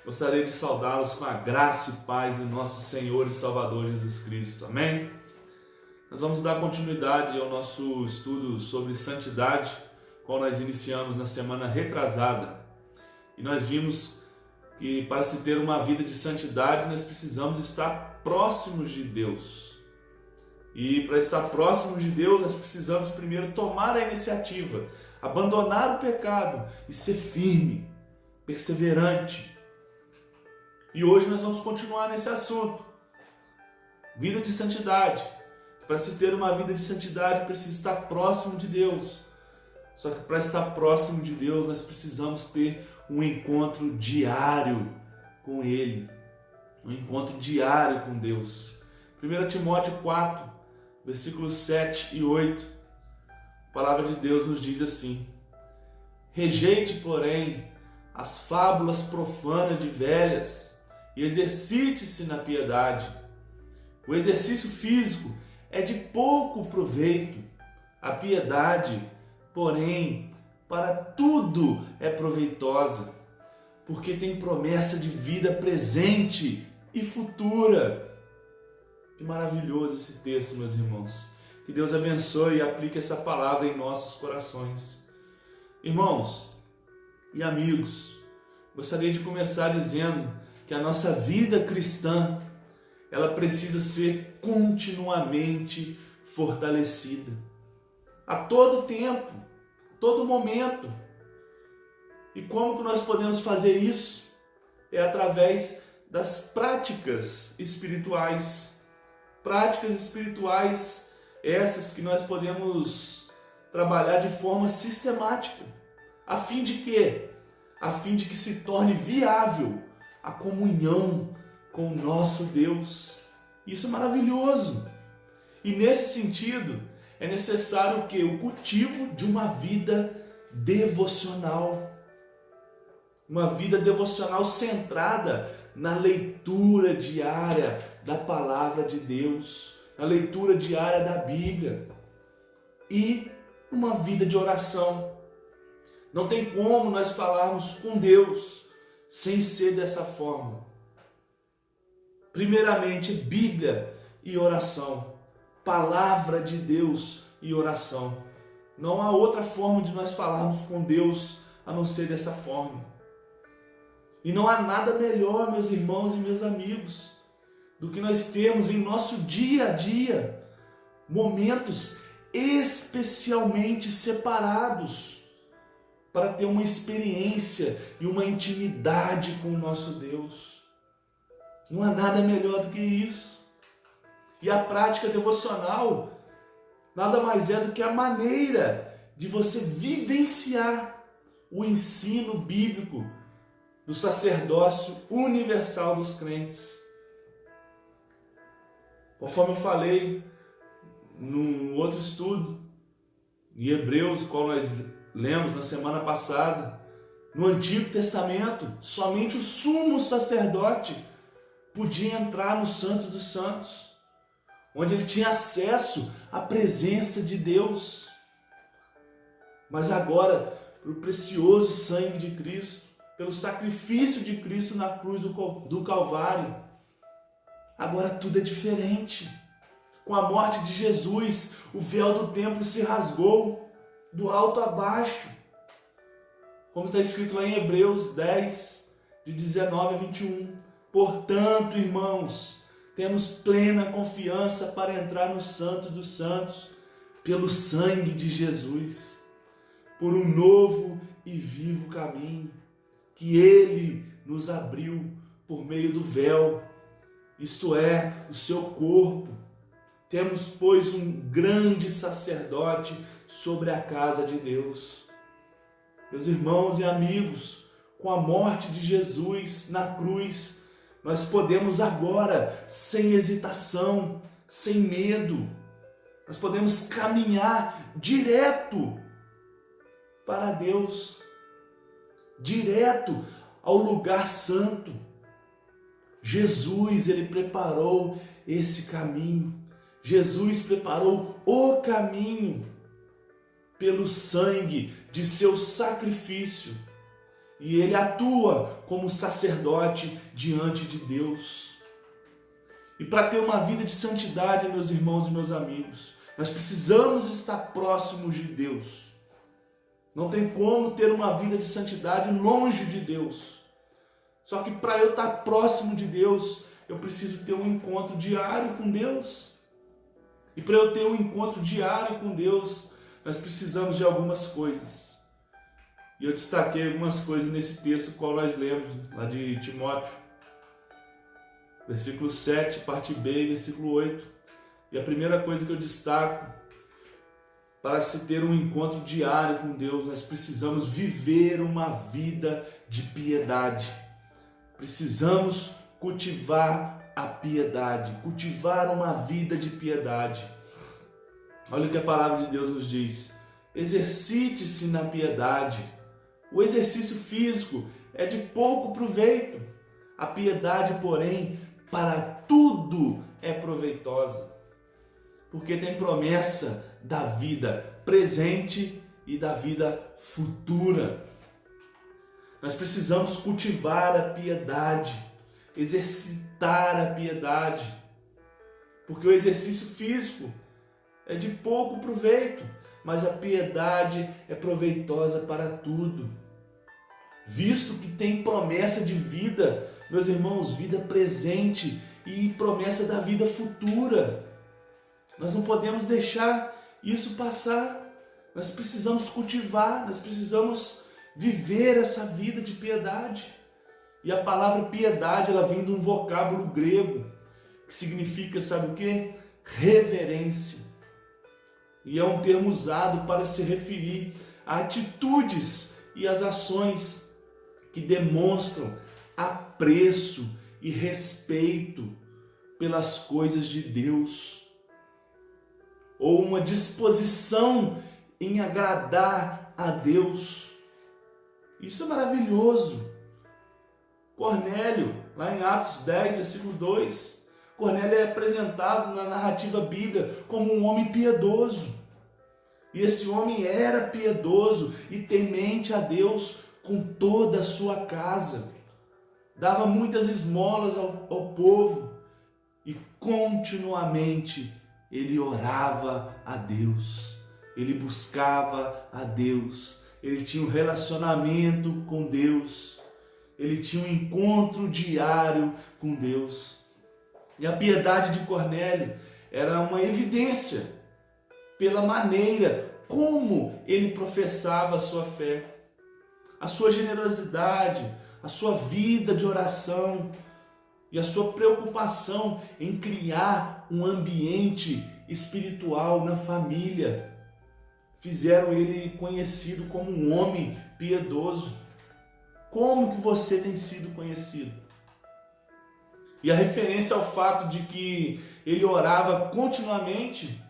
Gostaria de saudá-los com a graça e paz do nosso Senhor e Salvador Jesus Cristo. Amém? Nós vamos dar continuidade ao nosso estudo sobre santidade, qual nós iniciamos na semana retrasada. E nós vimos que para se ter uma vida de santidade, nós precisamos estar próximos de Deus. E para estar próximos de Deus, nós precisamos primeiro tomar a iniciativa, abandonar o pecado e ser firme, perseverante. E hoje nós vamos continuar nesse assunto. Vida de santidade. Para se ter uma vida de santidade, precisa estar próximo de Deus. Só que para estar próximo de Deus, nós precisamos ter um encontro diário com Ele. Um encontro diário com Deus. 1 Timóteo 4, versículos 7 e 8. A palavra de Deus nos diz assim: rejeite, porém, as fábulas profanas de velhas e exercite-se na piedade. O exercício físico é de pouco proveito. A piedade, porém, para tudo é proveitosa, porque tem promessa de vida presente e futura. Que maravilhoso esse texto, meus irmãos. Que Deus abençoe e aplique essa palavra em nossos corações. Irmãos e amigos, gostaria de começar dizendo que a nossa vida cristã, ela precisa ser continuamente fortalecida. A todo tempo, a todo momento. E como que nós podemos fazer isso? É através das práticas espirituais. Práticas espirituais, essas que nós podemos trabalhar de forma sistemática. A fim de quê? A fim de que se torne viável a comunhão com o nosso Deus. Isso é maravilhoso. E nesse sentido, é necessário que o cultivo de uma vida devocional. Uma vida devocional centrada na leitura diária da palavra de Deus, na leitura diária da Bíblia e uma vida de oração. Não tem como nós falarmos com Deus sem ser dessa forma. Primeiramente, Bíblia e oração. Palavra de Deus e oração. Não há outra forma de nós falarmos com Deus a não ser dessa forma. E não há nada melhor, meus irmãos e meus amigos, do que nós termos em nosso dia a dia momentos especialmente separados para ter uma experiência e uma intimidade com o nosso Deus. Não há nada melhor do que isso. E a prática devocional nada mais é do que a maneira de você vivenciar o ensino bíblico do sacerdócio universal dos crentes. Conforme eu falei no outro estudo, em Hebreus, qual nós lemos na semana passada, no Antigo Testamento, somente o sumo sacerdote podia entrar no Santo dos Santos, onde ele tinha acesso à presença de Deus. Mas agora, pelo precioso sangue de Cristo, pelo sacrifício de Cristo na cruz do Calvário, agora tudo é diferente. Com a morte de Jesus, o véu do templo se rasgou do alto a baixo. Como está escrito lá em Hebreus 10, de 19 a 21. Portanto, irmãos, temos plena confiança para entrar no Santo dos Santos, pelo sangue de Jesus, por um novo e vivo caminho, que Ele nos abriu por meio do véu, isto é, o seu corpo. Temos, pois, um grande sacerdote sobre a casa de Deus. Meus irmãos e amigos, com a morte de Jesus na cruz, nós podemos agora, sem hesitação, sem medo, nós podemos caminhar direto para Deus, direto ao lugar santo. Jesus, Ele preparou esse caminho. Jesus preparou o caminho pelo sangue de seu sacrifício. e ele atua como sacerdote diante de Deus. E para ter uma vida de santidade, meus irmãos e meus amigos, nós precisamos estar próximos de Deus. Não tem como ter uma vida de santidade longe de Deus. Só que para eu estar próximo de Deus, eu preciso ter um encontro diário com Deus. E para eu ter um encontro diário com Deus, nós precisamos de algumas coisas. E eu destaquei algumas coisas nesse texto qual nós lemos, lá de Timóteo. Versículo 7, parte B, versículo 8. E a primeira coisa que eu destaco, para se ter um encontro diário com Deus, nós precisamos viver uma vida de piedade. Precisamos cultivar a piedade, cultivar uma vida de piedade. Olha o que a palavra de Deus nos diz: exercite-se na piedade. O exercício físico é de pouco proveito. A piedade, porém, para tudo é proveitosa, porque tem promessa da vida presente e da vida futura. Nós precisamos cultivar a piedade, exercitar a piedade, porque o exercício físico é de pouco proveito, mas a piedade é proveitosa para tudo, visto que tem promessa de vida, meus irmãos, vida presente e promessa da vida futura. Nós não podemos deixar isso passar. Nós precisamos cultivar, nós precisamos viver essa vida de piedade. E a palavra piedade, ela vem de um vocábulo grego, que significa, sabe o quê? Reverência. E é um termo usado para se referir a atitudes e as ações que demonstram apreço e respeito pelas coisas de Deus, ou uma disposição em agradar a Deus. Isso é maravilhoso. Cornélio, lá em Atos 10, versículo 2, Cornélio é apresentado na narrativa bíblica como um homem piedoso. E esse homem era piedoso e temente a Deus com toda a sua casa. Dava muitas esmolas ao povo e continuamente ele orava a Deus, ele buscava a Deus, ele tinha um relacionamento com Deus, ele tinha um encontro diário com Deus. E a piedade de Cornélio era uma evidência pela maneira como ele professava a sua fé, a sua generosidade, a sua vida de oração e a sua preocupação em criar um ambiente espiritual na família fizeram ele conhecido como um homem piedoso. Como que você tem sido conhecido? E a referência ao fato de que ele orava continuamente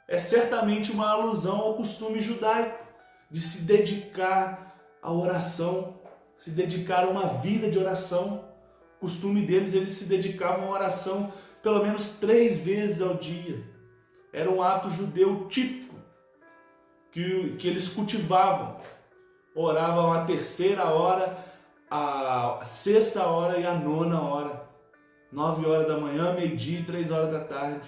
é certamente uma alusão ao costume judaico de se dedicar à oração, se dedicar a uma vida de oração. O costume deles, eles se dedicavam à oração pelo menos 3 vezes ao dia. Era um ato judeu típico que eles cultivavam. Oravam a 3ª hora, a 6ª hora e a 9ª hora. 9 horas da manhã, meio-dia e 3 horas da tarde.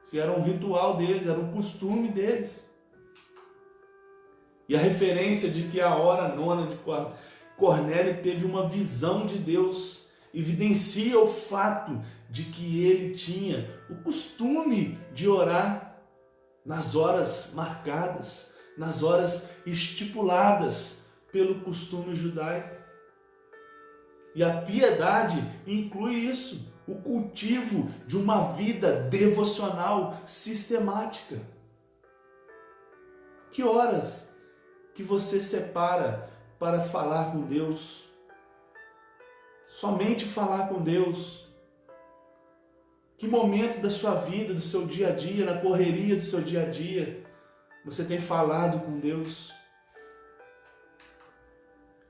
Isso era um ritual deles, era um costume deles. E a referência de que a hora 9ª de Cornélio teve uma visão de Deus evidencia o fato de que ele tinha o costume de orar nas horas marcadas, nas horas estipuladas pelo costume judaico. E a piedade inclui isso, o cultivo de uma vida devocional sistemática. Que horas que você separa para falar com Deus? Somente falar com Deus. Que momento da sua vida, do seu dia a dia, na correria do seu dia a dia, você tem falado com Deus?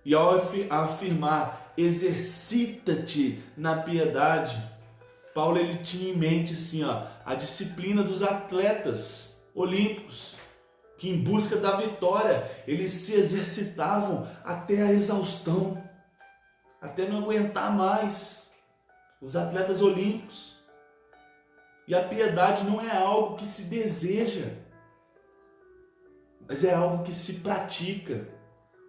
E ao afirmar, exercita-te na piedade, Paulo ele tinha em mente assim, a disciplina dos atletas olímpicos, que em busca da vitória eles se exercitavam até a exaustão, até não aguentar mais. Os atletas olímpicos. E a piedade não é algo que se deseja, mas é algo que se pratica.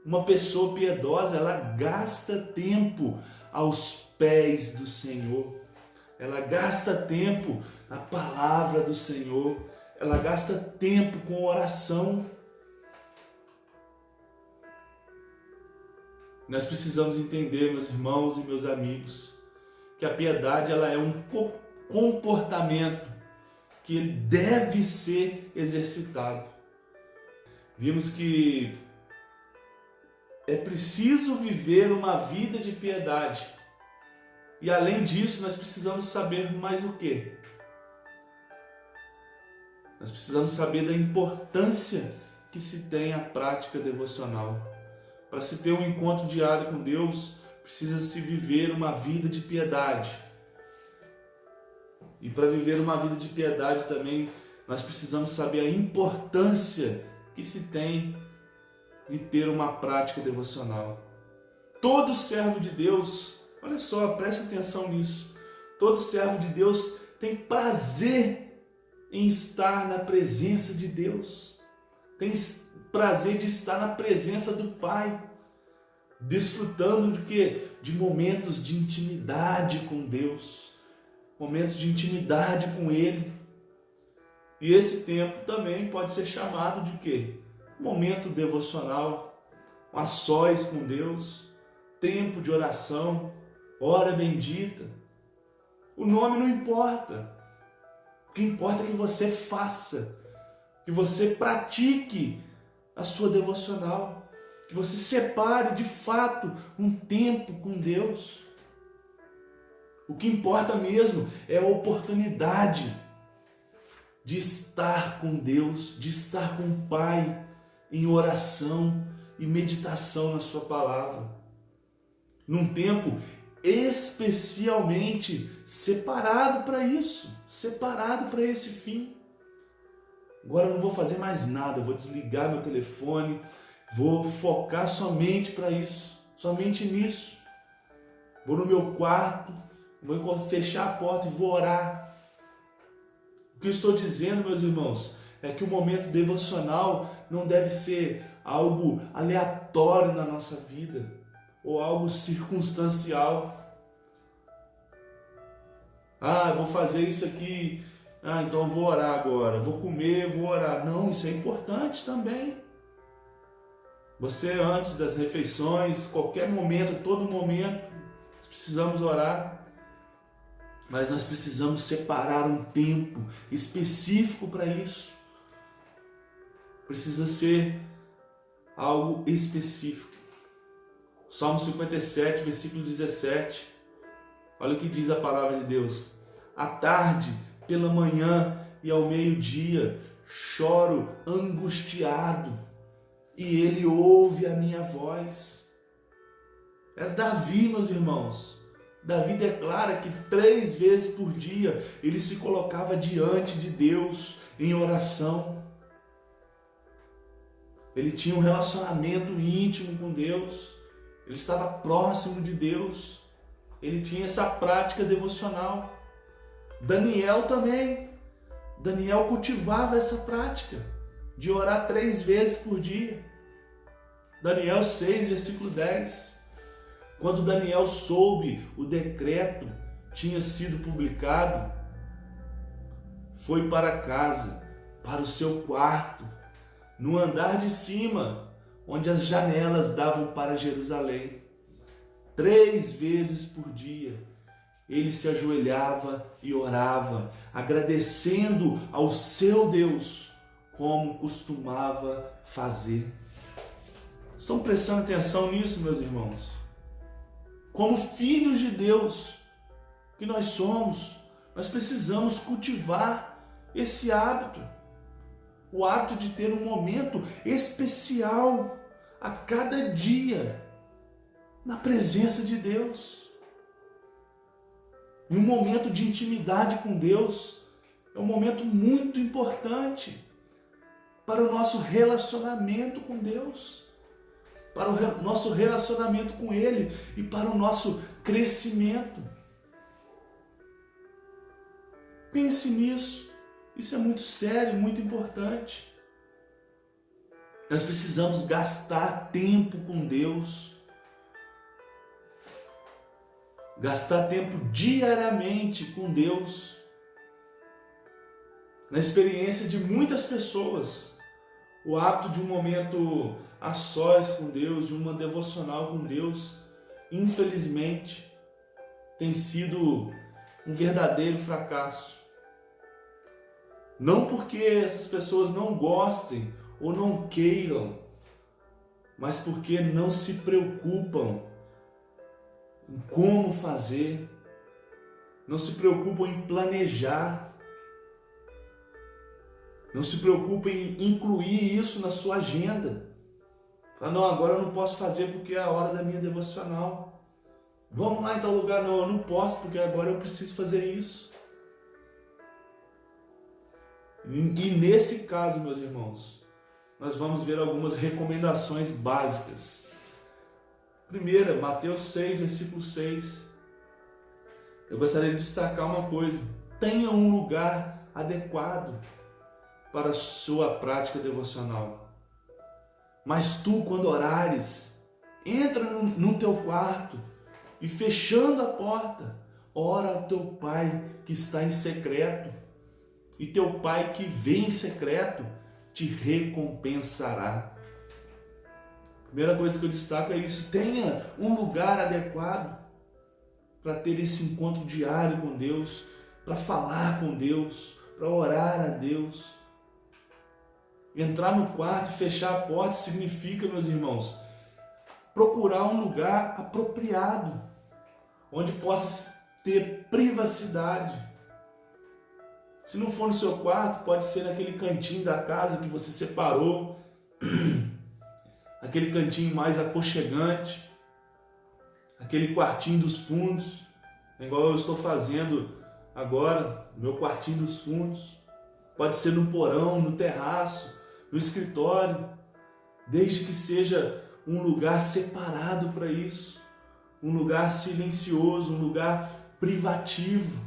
Uma pessoa piedosa, ela gasta tempo aos pés do Senhor. Ela gasta tempo na palavra do Senhor. Ela gasta tempo com oração. Nós precisamos entender, meus irmãos e meus amigos, que a piedade ela é um comportamento que ele deve ser exercitado. Vimos que é preciso viver uma vida de piedade. E além disso, nós precisamos saber mais o quê? Nós precisamos saber da importância que se tem a prática devocional. Para se ter um encontro diário com Deus, precisa-se viver uma vida de piedade. E para viver uma vida de piedade também, nós precisamos saber a importância que se tem de ter uma prática devocional. Todo servo de Deus, olha só, preste atenção nisso. Todo servo de Deus tem prazer em estar na presença de Deus. Tem prazer de estar na presença do Pai. Desfrutando de quê? De momentos de intimidade com Deus. Momentos de intimidade com Ele. E esse tempo também pode ser chamado de quê? Momento devocional, a sós com Deus, tempo de oração, hora bendita. O nome não importa. O que importa é que você faça, que você pratique a sua devocional, que você separe de fato um tempo com Deus. O que importa mesmo é a oportunidade de estar com Deus, de estar com o Pai em oração e meditação na sua palavra. Num tempo especialmente separado para isso, separado para esse fim. Agora eu não vou fazer mais nada, eu vou desligar meu telefone, vou focar somente para isso, somente nisso. Vou no meu quarto, vou fechar a porta e vou orar. O que eu estou dizendo, meus irmãos, é que o momento devocional não deve ser algo aleatório na nossa vida, ou algo circunstancial. Ah, vou fazer isso aqui, então eu vou orar agora, vou comer, vou orar. Não, isso é importante também. Você antes das refeições, qualquer momento, todo momento, precisamos orar. Mas nós precisamos separar um tempo específico para isso. Precisa ser algo específico. Salmo 57, versículo 17. Olha o que diz a palavra de Deus. À tarde, pela manhã e ao meio-dia, choro angustiado, e ele ouve a minha voz. É Davi, meus irmãos. Davi declara que 3 vezes por dia ele se colocava diante de Deus em oração. Ele tinha um relacionamento íntimo com Deus. Ele estava próximo de Deus. Ele tinha essa prática devocional. Daniel também. Daniel cultivava essa prática de orar 3 vezes por dia. Daniel 6, versículo 10. Quando Daniel soube o decreto tinha sido publicado, foi para casa, para o seu quarto, no andar de cima, onde as janelas davam para Jerusalém. 3 vezes por dia, ele se ajoelhava e orava, agradecendo ao seu Deus, como costumava fazer. Estão prestando atenção nisso, meus irmãos? Como filhos de Deus que nós somos, nós precisamos cultivar esse hábito. O hábito de ter um momento especial a cada dia na presença de Deus. E um momento de intimidade com Deus é um momento muito importante. para o nosso relacionamento com Deus, para o nosso relacionamento com Ele e para o nosso crescimento. Pense nisso, isso é muito sério, muito importante. Nós precisamos gastar tempo com Deus, gastar tempo diariamente com Deus. Na experiência de muitas pessoas, o hábito de um momento a sós com Deus, de uma devocional com Deus, infelizmente, tem sido um verdadeiro fracasso. Não porque essas pessoas não gostem ou não queiram, mas porque não se preocupam em como fazer, não se preocupam em planejar, não se preocupam em incluir isso na sua agenda. Fala, não, agora eu não posso fazer porque é a hora da minha devocional. Vamos lá em tal lugar, não, eu não posso porque agora eu preciso fazer isso. E nesse caso, meus irmãos, nós vamos ver algumas recomendações básicas. Primeira, Mateus 6, versículo 6. Eu gostaria de destacar uma coisa: tenha um lugar adequado para a sua prática devocional. Mas tu, quando orares, entra no teu quarto e, fechando a porta, ora ao teu Pai que está em secreto, e teu Pai que vê em secreto te recompensará. Primeira coisa que eu destaco é isso: tenha um lugar adequado para ter esse encontro diário com Deus, para falar com Deus, para orar a Deus. Entrar no quarto e fechar a porta significa, meus irmãos, procurar um lugar apropriado, onde possa ter privacidade. Se não for no seu quarto, pode ser naquele cantinho da casa que você separou, aquele cantinho mais aconchegante, aquele quartinho dos fundos, igual eu estou fazendo agora, meu quartinho dos fundos. Pode ser no porão, no terraço, no escritório, desde que seja um lugar separado para isso, um lugar silencioso, um lugar privativo.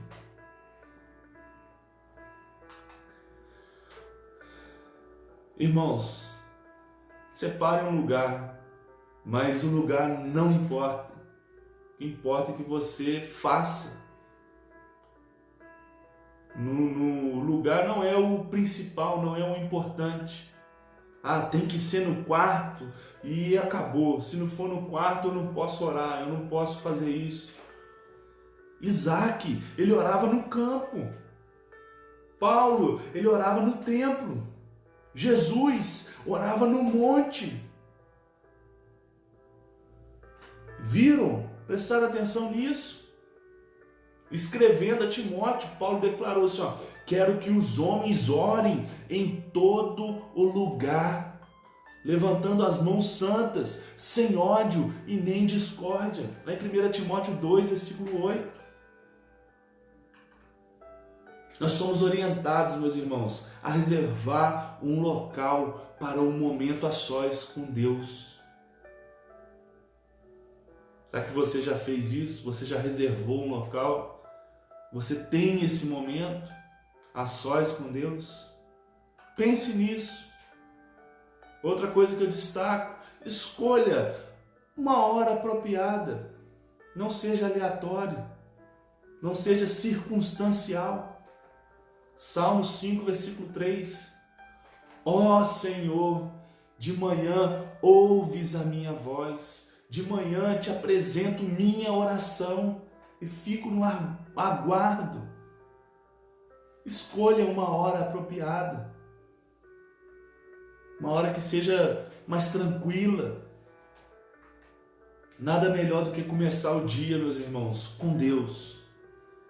Irmãos, separe um lugar, mas o lugar não importa. O que importa é que você faça. No lugar não é o principal, não é o importante. Ah, tem que ser no quarto e acabou. Se não for no quarto, eu não posso orar, eu não posso fazer isso. Isaac, ele orava no campo. Paulo, ele orava no templo. Jesus orava no monte. Viram? Prestaram atenção nisso? Escrevendo a Timóteo, Paulo declarou assim, quero que os homens orem em todo o lugar, levantando as mãos santas, sem ódio e nem discórdia. Lá em 1 Timóteo 2, versículo 8. Nós somos orientados, meus irmãos, a reservar um local para um momento a sós com Deus. Será que você já fez isso? Você já reservou um local? Você tem esse momento a sós com Deus? Pense nisso. Outra coisa que eu destaco: escolha uma hora apropriada. Não seja aleatório. Não seja circunstancial. Salmo 5, versículo 3. Ó Senhor, de manhã ouves a minha voz, de manhã te apresento minha oração e fico no aguardo. Escolha uma hora apropriada, uma hora que seja mais tranquila. Nada melhor do que começar o dia, meus irmãos, com Deus.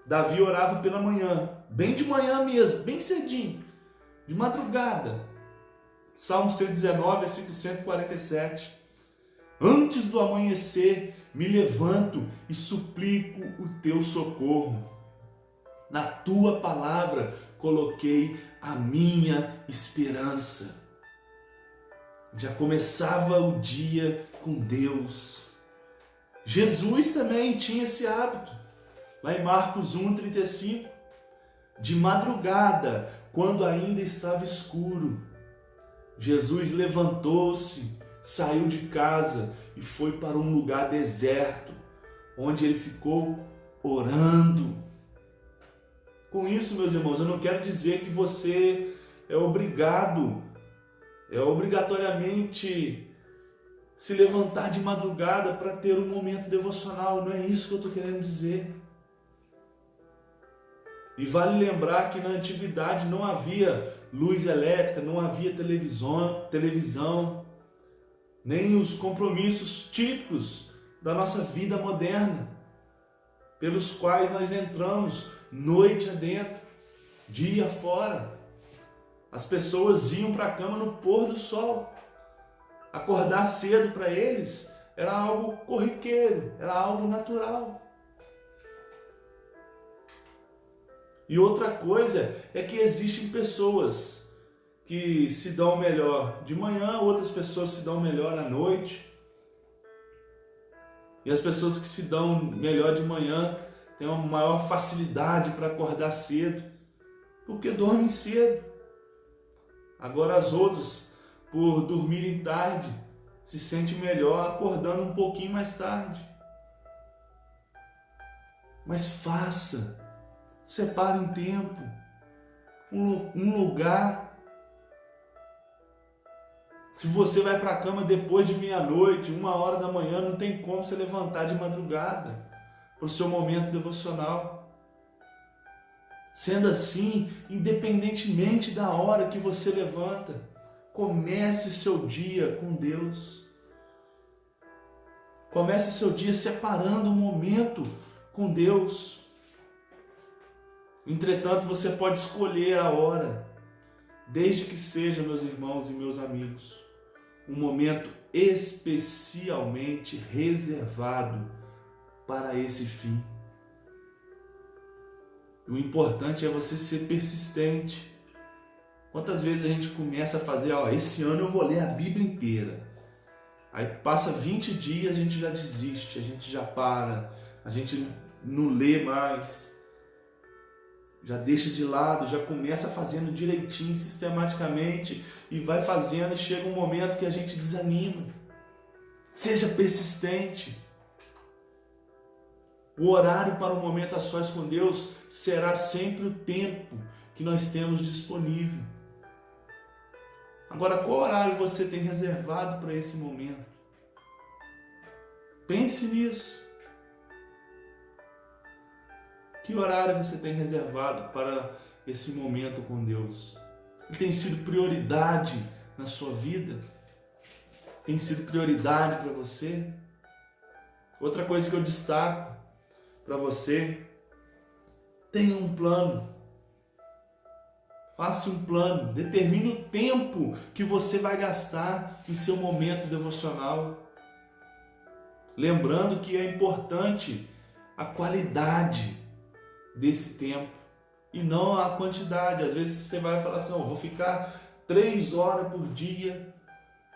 Davi orava pela manhã, bem de manhã mesmo, bem cedinho, de madrugada. Salmo 119, versículo 147. Antes do amanhecer, me levanto e suplico o teu socorro. Na tua palavra coloquei a minha esperança. Já começava o dia com Deus. Jesus também tinha esse hábito. Lá em Marcos 1:35, de madrugada, quando ainda estava escuro, Jesus levantou-se, saiu de casa e foi para um lugar deserto, onde ele ficou orando. Com isso, meus irmãos, eu não quero dizer que você é obrigatoriamente se levantar de madrugada para ter um momento devocional. Não é isso que eu estou querendo dizer. E vale lembrar que na antiguidade não havia luz elétrica, não havia televisão, nem os compromissos típicos da nossa vida moderna, pelos quais nós entramos noite adentro, dia fora. As pessoas iam para a cama no pôr do sol. Acordar cedo para eles era algo corriqueiro, era algo natural. E outra coisa é que existem pessoas que se dão melhor de manhã, outras pessoas se dão melhor à noite. E as pessoas que se dão melhor de manhã têm uma maior facilidade para acordar cedo, porque dormem cedo. Agora as outras, por dormirem tarde, se sentem melhor acordando um pouquinho mais tarde. Mas separe um tempo, um lugar. Se você vai para a cama depois de meia-noite, 1h da manhã, não tem como você levantar de madrugada para o seu momento devocional. Sendo assim, independentemente da hora que você levanta, comece seu dia com Deus. Comece seu dia separando um momento com Deus. Entretanto, você pode escolher a hora, desde que seja, meus irmãos e meus amigos, um momento especialmente reservado para esse fim. O importante é você ser persistente. Quantas vezes a gente começa a fazer, esse ano eu vou ler a Bíblia inteira. Aí passa 20 dias, a gente já desiste, a gente já para, a gente não lê mais, já deixa de lado, já começa fazendo direitinho, sistematicamente, e vai fazendo, e chega um momento que a gente desanima. Seja persistente. O horário para um momento a sós com Deus será sempre o tempo que nós temos disponível. Agora, qual horário você tem reservado para esse momento? Pense nisso. Que horário você tem reservado para esse momento com Deus? Tem sido prioridade na sua vida? Tem sido prioridade para você? Outra coisa que eu destaco para você: tenha um plano. Faça um plano, determine o tempo que você vai gastar em seu momento devocional. Lembrando que é importante a qualidade desse tempo e não a quantidade. Às vezes você vai falar assim, vou ficar 3 horas por dia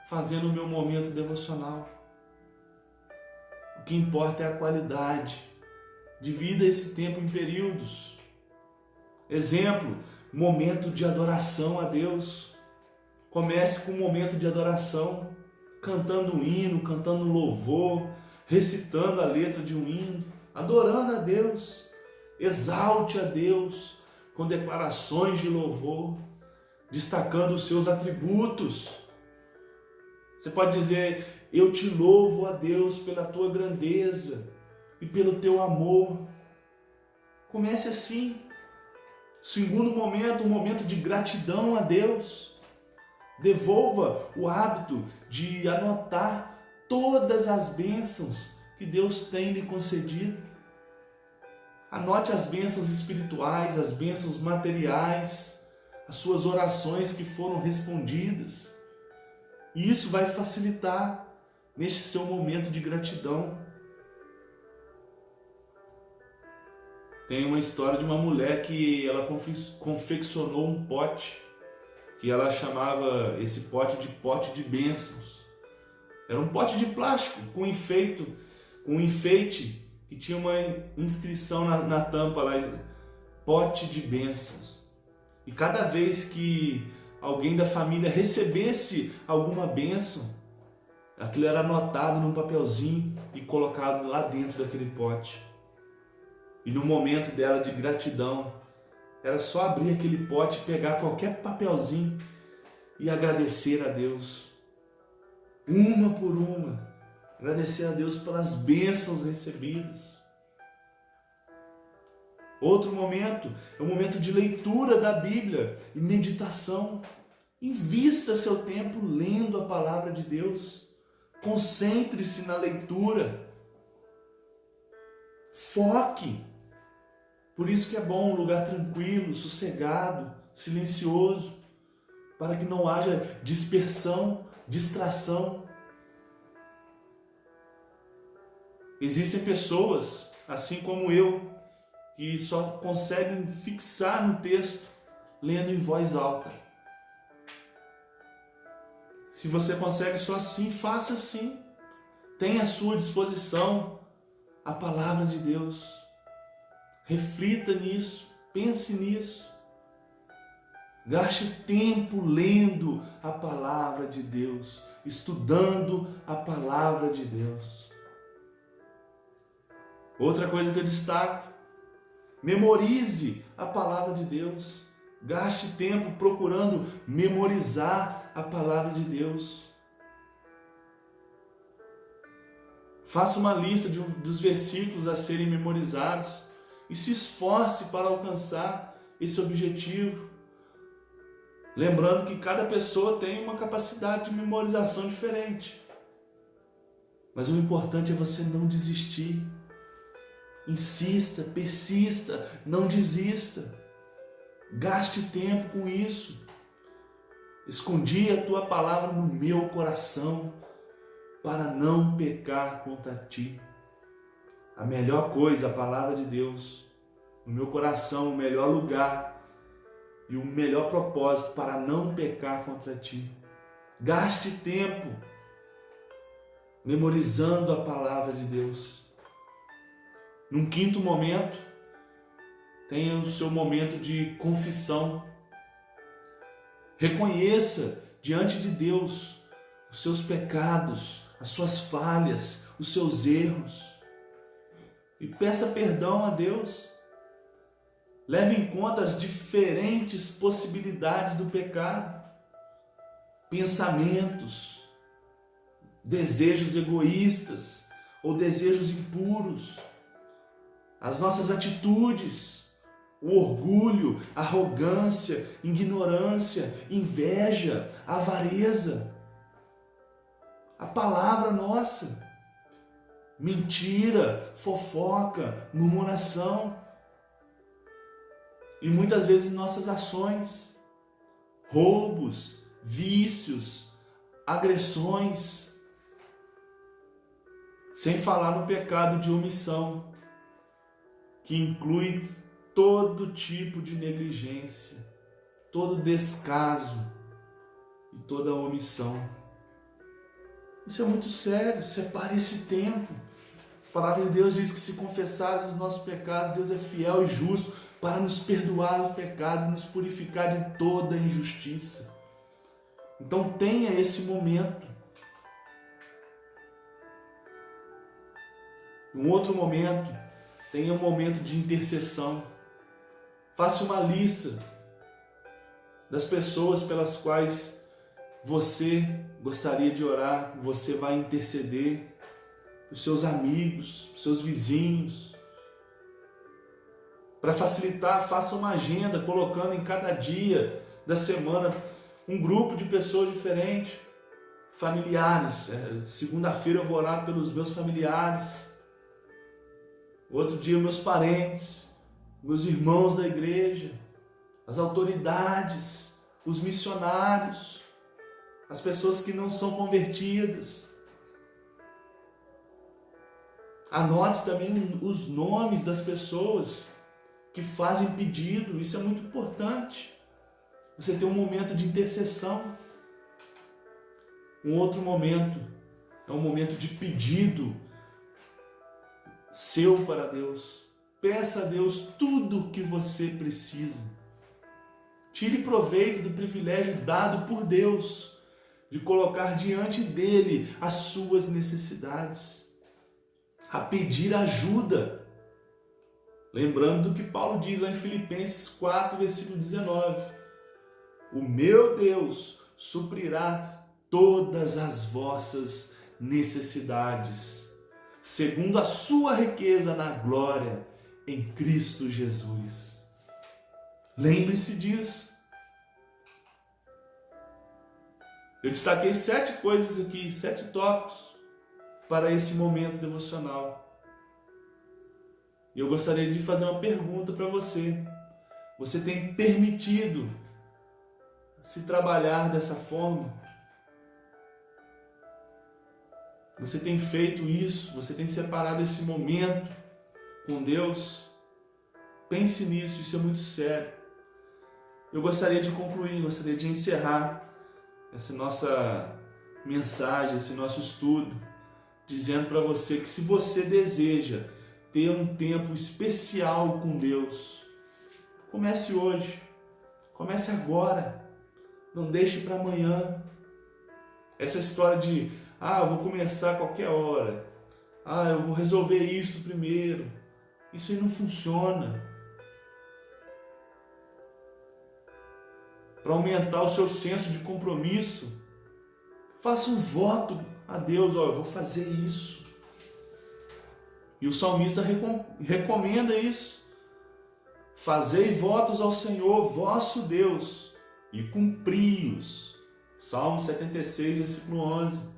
fazendo o meu momento devocional. O que importa é a qualidade. Divida esse tempo em períodos. Exemplo, momento de adoração a Deus. Comece com um momento de adoração, cantando um hino, cantando um louvor, recitando a letra de um hino, adorando a Deus. Exalte a Deus com declarações de louvor, destacando os seus atributos. Você pode dizer, eu te louvo a Deus pela tua grandeza e pelo teu amor. Comece assim. Segundo momento, um momento de gratidão a Deus. Devolva o hábito de anotar todas as bênçãos que Deus tem lhe concedido. Anote as bênçãos espirituais, as bênçãos materiais, as suas orações que foram respondidas. E isso vai facilitar neste seu momento de gratidão. Tem uma história de uma mulher que ela confeccionou um pote que ela chamava esse pote de bênçãos. Era um pote de plástico com um enfeite que tinha uma inscrição na tampa lá, pote de bênçãos. E cada vez que alguém da família recebesse alguma bênção, aquilo era anotado num papelzinho e colocado lá dentro daquele pote. E no momento dela de gratidão, era só abrir aquele pote, pegar qualquer papelzinho e agradecer a Deus. Uma por uma. Agradecer a Deus pelas bênçãos recebidas. Outro momento é o momento de leitura da Bíblia e meditação. Invista seu tempo lendo a palavra de Deus. Concentre-se na leitura. Foque. Por isso que é bom um lugar tranquilo, sossegado, silencioso, para que não haja dispersão, distração. Existem pessoas, assim como eu, que só conseguem fixar no texto lendo em voz alta. Se você consegue só assim, faça assim. Tenha à sua disposição a palavra de Deus. Reflita nisso, pense nisso. Gaste tempo lendo a palavra de Deus, estudando a palavra de Deus. Outra coisa que eu destaco, memorize a palavra de Deus. Gaste tempo procurando memorizar a palavra de Deus. Faça uma lista dos versículos a serem memorizados e se esforce para alcançar esse objetivo. Lembrando que cada pessoa tem uma capacidade de memorização diferente. Mas o importante é você não desistir. Insista, persista, não desista. Gaste tempo com isso. Escondi a tua palavra no meu coração para não pecar contra ti. A melhor coisa, a palavra de Deus, no meu coração, o melhor lugar e o melhor propósito para não pecar contra ti. Gaste tempo memorizando a palavra de Deus. Num quinto momento, tenha o seu momento de confissão. Reconheça diante de Deus os seus pecados, as suas falhas, os seus erros. E peça perdão a Deus. Leve em conta as diferentes possibilidades do pecado. Pensamentos, desejos egoístas ou desejos impuros. As nossas atitudes, o orgulho, arrogância, ignorância, inveja, avareza. A palavra nossa. Mentira, fofoca, murmuração. E muitas vezes nossas ações, roubos, vícios, agressões. Sem falar no pecado de omissão, que inclui todo tipo de negligência, todo descaso e toda omissão. Isso é muito sério, separe esse tempo. A palavra de Deus diz que se confessarmos os nossos pecados, Deus é fiel e justo para nos perdoar os pecados e nos purificar de toda injustiça. Então tenha esse momento. Um outro momento, tenha um momento de intercessão. Faça uma lista das pessoas pelas quais você gostaria de orar, você vai interceder, os seus amigos, os seus vizinhos. Para facilitar, faça uma agenda, colocando em cada dia da semana um grupo de pessoas diferentes, familiares. Segunda-feira eu vou orar pelos meus familiares, outro dia meus parentes, meus irmãos da igreja, as autoridades, os missionários, as pessoas que não são convertidas. Anote também os nomes das pessoas que fazem pedido, isso é muito importante. Você tem um momento de intercessão. Um outro momento é um momento de pedido seu para Deus. Peça a Deus tudo o que você precisa. Tire proveito do privilégio dado por Deus de colocar diante dele as suas necessidades, a pedir ajuda. Lembrando do que Paulo diz lá em Filipenses 4, versículo 19. O meu Deus suprirá todas as vossas necessidades, segundo a sua riqueza na glória em Cristo Jesus. Lembre-se disso. Eu destaquei 7 coisas aqui, 7 tópicos para esse momento devocional. E eu gostaria de fazer uma pergunta para você. Você tem permitido se trabalhar dessa forma? Você tem feito isso? Você tem separado esse momento com Deus? Pense nisso, isso é muito sério. Eu gostaria de concluir, gostaria de encerrar essa nossa mensagem, esse nosso estudo, dizendo para você que se você deseja ter um tempo especial com Deus, comece hoje, comece agora, não deixe para amanhã. Essa história de, eu vou começar a qualquer hora, eu vou resolver isso primeiro, isso aí não funciona. Para aumentar o seu senso de compromisso, faça um voto a Deus, eu vou fazer isso. E o salmista recomenda isso. Fazei votos ao Senhor, vosso Deus, e cumpri-os. Salmo 76, versículo 11.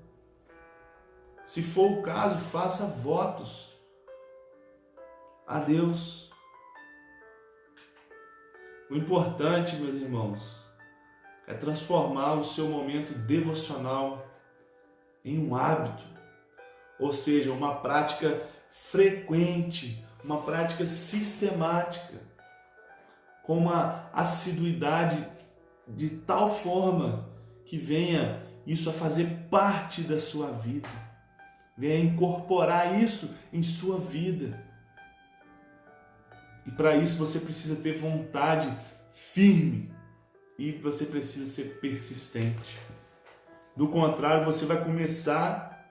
Se for o caso, faça votos a Deus. O importante, meus irmãos, é transformar o seu momento devocional em um hábito, ou seja, uma prática frequente, uma prática sistemática, com uma assiduidade de tal forma que venha isso a fazer parte da sua vida, venha incorporar isso em sua vida. E para isso você precisa ter vontade firme e você precisa ser persistente. Do contrário, você vai começar,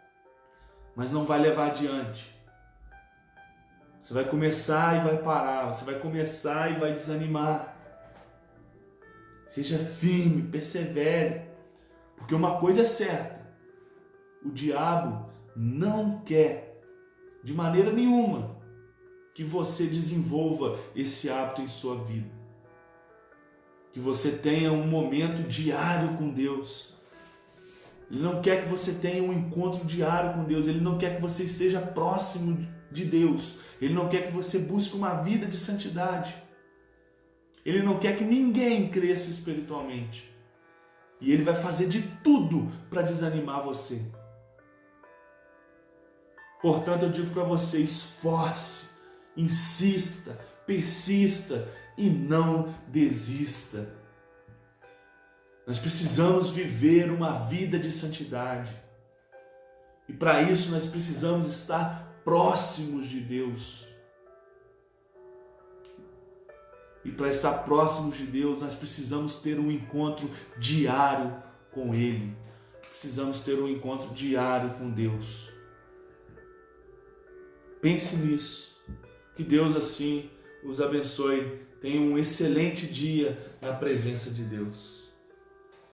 mas não vai levar adiante. Você vai começar e vai parar, você vai começar e vai desanimar. Seja firme, persevere, porque uma coisa é certa: o diabo não quer, de maneira nenhuma, que você desenvolva esse hábito em sua vida. Que você tenha um momento diário com Deus. Ele não quer que você tenha um encontro diário com Deus. Ele não quer que você esteja próximo de Deus. Ele não quer que você busque uma vida de santidade. Ele não quer que ninguém cresça espiritualmente. E ele vai fazer de tudo para desanimar você. Portanto, eu digo para você: esforce, insista, persista e não desista. Nós precisamos viver uma vida de santidade. E para isso nós precisamos estar próximos de Deus. E para estar próximos de Deus, nós precisamos ter um encontro diário com Ele. Precisamos ter um encontro diário com Deus. Pense nisso. Que Deus assim os abençoe. Tenha um excelente dia na presença de Deus.